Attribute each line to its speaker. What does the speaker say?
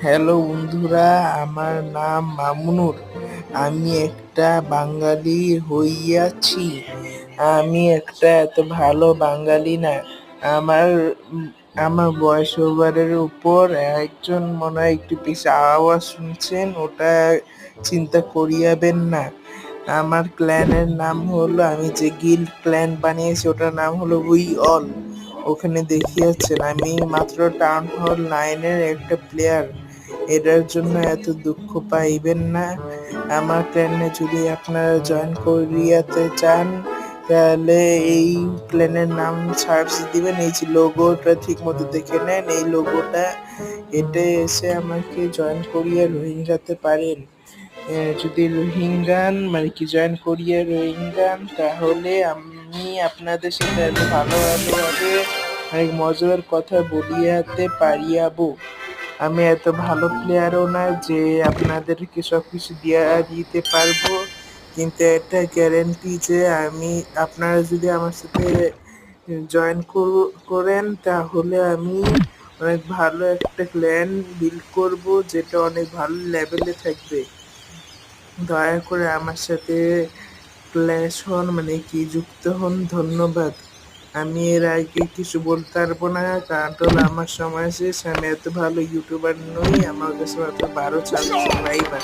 Speaker 1: Hello বন্ধুরা, আমার নাম মামুনুর। আমি একটা বাঙালি হইয়াছি। আমি একটা এত ভালো বাঙালি না। আমার আমার ভয়েস ওভারের উপর একজন মনে হয় একটু বেশি আওয়াজ শুনছেন, ওটা চিন্তা করিয়াবেন না। আমার ক্ল্যানের নাম হলো, আমি যে গিল্ড ক্ল্যান বানিয়েছি ওটার নাম হলো উই অল। ওখানে দেখিয়েছেন আমি মাত্র টাউন হল 9-এর একটা প্লেয়ার। এটার জন্য এত দুঃখ পাইবেন না। আমার ক্ল্যানে যদি আপনারা জয়েন করিয়াতে চান তাহলে এই ক্ল্যানের নাম সার্চ দিবেন, এই যে লোগোটা ঠিক মতো দেখে নেন, এই লোগোটা এটা এসে আমাকে জয়েন করিয়া রোহিঙ্গাতে পারেন। যদি রোহিঙ্গান মানে কি জয়েন করিয়া রোহিঙ্গান, তাহলে আমি আপনাদের সাথে এত ভালোভাবে অনেক মজার কথা বলিয়াতে পারিয়াবো। আমি এত ভালো প্লেয়ারও না যে আপনাদেরকে সবকিছু দিতে পারবো, কিন্তু এটা গ্যারেন্টি যে আমি আপনারা যদি আমার সাথে জয়েন করেন তাহলে আমি অনেক ভালো একটা ক্ল্যান বিল্ড করব, যেটা অনেক ভালো লেভেলে থাকবে। দয়া করে আমার সাথে ক্ল্যাশ হন, মানে কি যুক্ত হন। ধন্যবাদ। আমি এর আগে কিছু বলতে পারবো না, কারণ আমার সময় শেষ। আমি এত ভালো ইউটিউবার নই, আমার কাছে মাত্র 12 সাবস্ক্রাইবার।